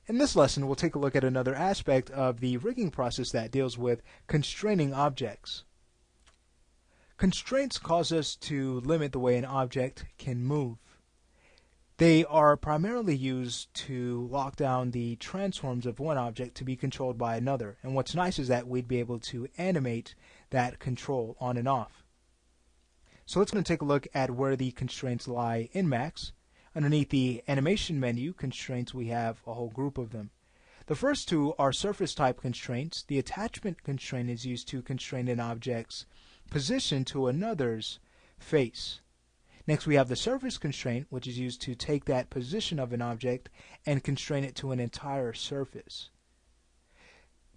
In this lesson, we'll take a look at another aspect of the rigging process that deals with constraining objects. Constraints cause us to limit the way an object can move. They are primarily used to lock down the transforms of one object to be controlled by another. And what's nice is that we'd be able to animate that control on and off. So let's take a look at where the constraints lie in Max. Underneath the animation menu constraints, we have a whole group of them. The first two are surface type constraints. The attachment constraint is used to constrain an object's position to another's face. Next we have the surface constraint, which is used to take that position of an object and constrain it to an entire surface.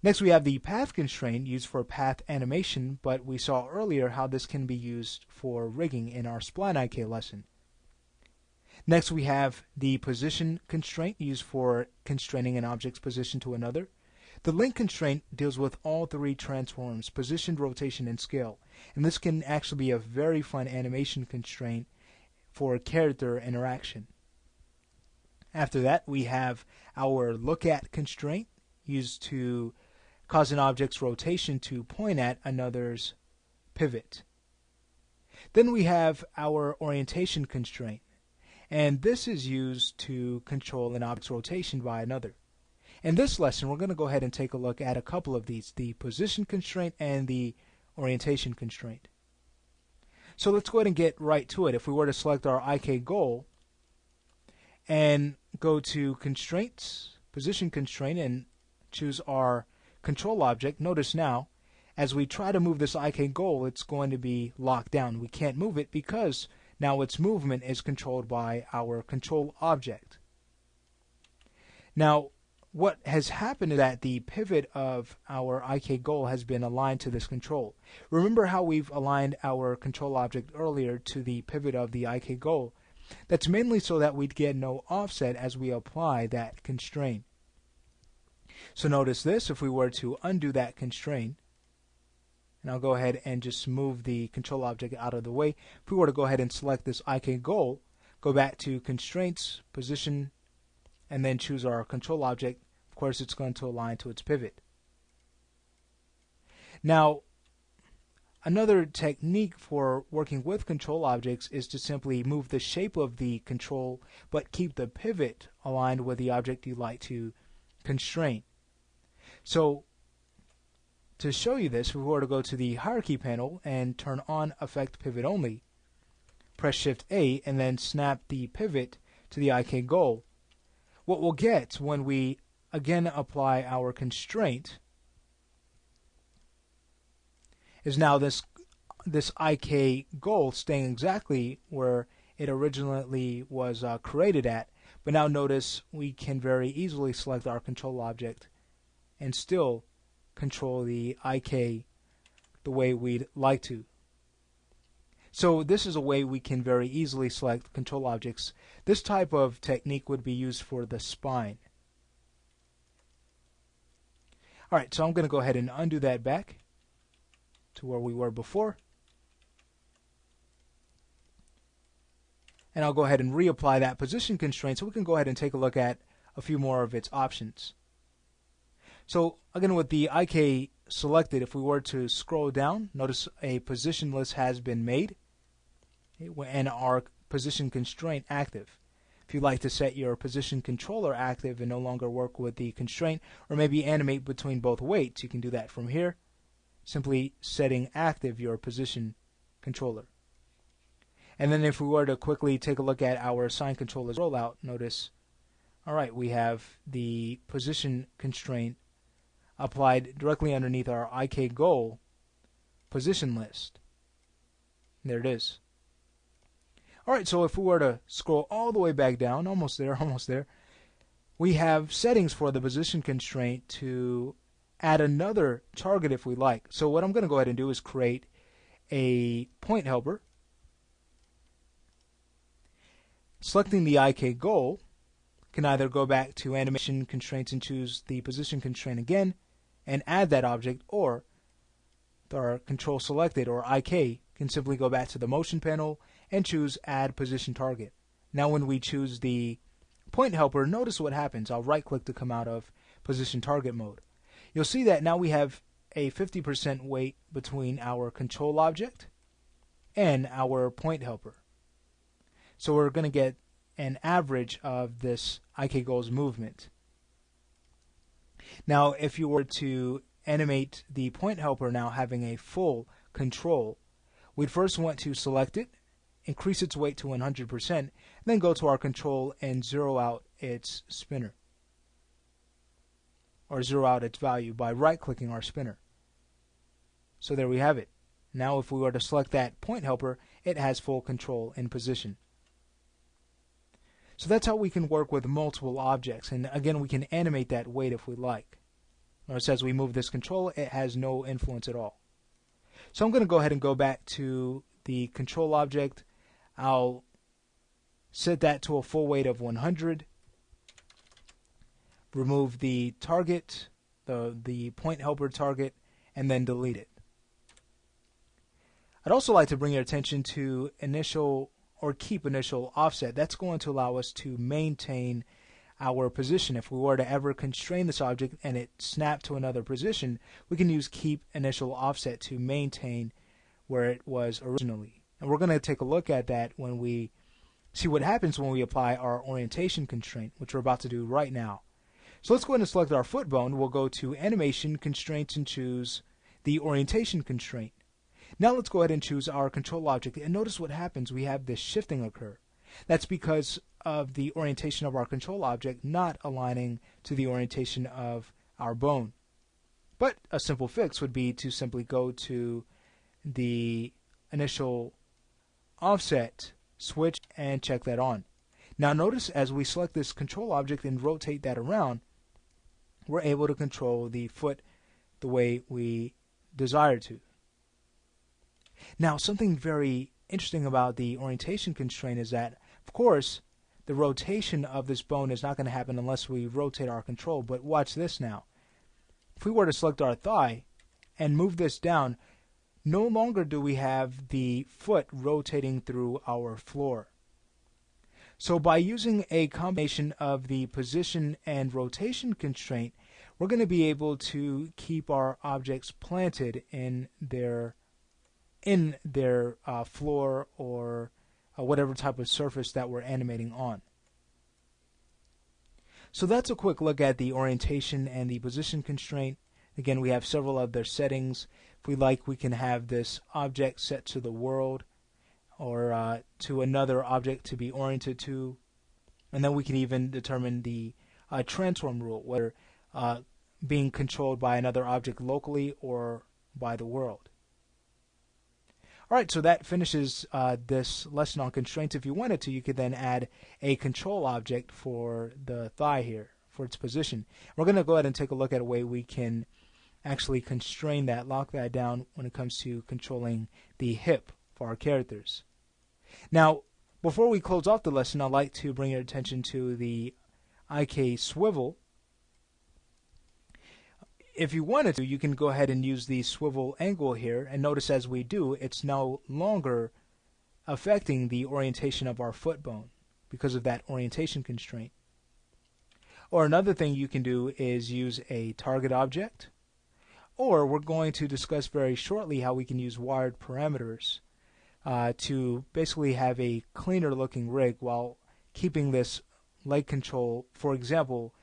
Next we have the path constraint, used for path animation, but we saw earlier how this can be used for rigging in our Spline IK lesson. Next we have the position constraint, used for constraining an object's position to another. The link constraint deals with all three transforms: position, rotation, and scale. And this can actually be a very fun animation constraint for character interaction. After that we have our look at constraint, used to cause an object's rotation to point at another's pivot. Then we have our orientation constraint, and this is used to control an object's rotation by another. In this lesson, we're going to go ahead and take a look at a couple of these, the position constraint and the orientation constraint. So let's go ahead and get right to it. If we were to select our IK goal and go to Constraints, Position Constraint, and choose our control object, notice now, as we try to move this IK goal, it's going to be locked down. We can't move it because now its movement is controlled by our control object. Now, what has happened is that the pivot of our IK goal has been aligned to this control. Remember how we've aligned our control object earlier to the pivot of the IK goal? That's mainly so that we'd get no offset as we apply that constraint. So notice this, if we were to undo that constraint, and I'll go ahead and just move the control object out of the way. If we were to go ahead and select this IK goal, go back to Constraints, Position, and then choose our control object, of course it's going to align to its pivot. Now, another technique for working with control objects is to simply move the shape of the control but keep the pivot aligned with the object you like to constrain. So to show you this, if we were to go to the hierarchy panel and turn on Effect Pivot Only, press Shift A and then snap the pivot to the IK goal, what we'll get when we again apply our constraint is now this IK goal staying exactly where it originally was created at, but now notice we can very easily select our control object and still control the IK the way we'd like to. So this is a way we can very easily select control objects. This type of technique would be used for the spine. Alright, so I'm going to go ahead and undo that back to where we were before. And I'll go ahead and reapply that position constraint so we can go ahead and take a look at a few more of its options. So again, with the IK selected, if we were to scroll down, notice a position list has been made and our position constraint active. If you'd like to set your position controller active and no longer work with the constraint, or maybe animate between both weights, you can do that from here, simply setting active your position controller. And then if we were to quickly take a look at our assign controllers rollout, notice, alright, we have the position constraint applied directly underneath our IK goal position list. There it is. Alright, so if we were to scroll all the way back down, almost there, we have settings for the position constraint to add another target if we like. So what I'm going to go ahead and do is create a point helper. Selecting the IK goal, can either go back to animation constraints and choose the position constraint again and add that object, or with our control selected, or IK, can simply go back to the motion panel and choose add position target. Now when we choose the point helper, notice what happens. I'll right click to come out of position target mode. You'll see that now we have a 50% weight between our control object and our point helper. So we're going to get an average of this IK goals movement. Now if you were to animate the point helper now having a full control, we'd first want to select it, increase its weight to 100%, then go to our control and zero out its spinner, or zero out its value by right-clicking our spinner. So there we have it. Now if we were to select that point helper, it has full control in position. So that's how we can work with multiple objects, and again we can animate that weight if we like. Notice as we move this control, it has no influence at all. So I'm going to go ahead and go back to the control object. I'll set that to a full weight of 100. Remove the target, the point helper target, and then delete it. I'd also like to bring your attention to initial or keep initial offset. That's going to allow us to maintain our position. If we were to ever constrain this object and it snapped to another position, we can use keep initial offset to maintain where it was originally. And we're going to take a look at that when we see what happens when we apply our orientation constraint, which we're about to do right now. So let's go ahead and select our foot bone. We'll go to Animation, Constraints, and choose the Orientation Constraint. Now let's go ahead and choose our control object. And notice what happens. We have this shifting occur. That's because of the orientation of our control object not aligning to the orientation of our bone. But a simple fix would be to simply go to the initial offset switch and check that on. Now notice as we select this control object and rotate that around, we're able to control the foot the way we desire to. Now something very interesting about the orientation constraint is that, of course, the rotation of this bone is not going to happen unless we rotate our control. But watch this now. If we were to select our thigh and move this down, no longer do we have the foot rotating through our floor. So by using a combination of the position and rotation constraint, we're going to be able to keep our objects planted in their floor or whatever type of surface that we're animating on. So that's a quick look at the orientation and the position constraint. Again, we have several other settings. If we like, we can have this object set to the world or to another object to be oriented to. And then we can even determine the transform rule, whether being controlled by another object locally or by the world. Alright, so that finishes this lesson on constraints. If you wanted to, you could then add a control object for the thigh here, for its position. We're going to go ahead and take a look at a way we can actually constrain that, lock that down when it comes to controlling the hip for our characters. Now, before we close off the lesson, I'd like to bring your attention to the IK swivel. If you wanted to, you can go ahead and use the swivel angle here, and notice as we do, it's no longer affecting the orientation of our foot bone because of that orientation constraint. Or another thing you can do is use a target object, or we're going to discuss very shortly how we can use wired parameters to basically have a cleaner looking rig while keeping this leg control, for example,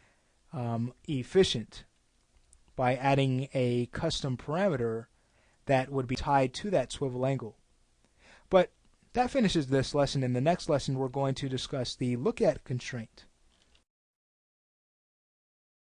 efficient, by adding a custom parameter that would be tied to that swivel angle. But that finishes this lesson. In the next lesson, we're going to discuss the look at constraint.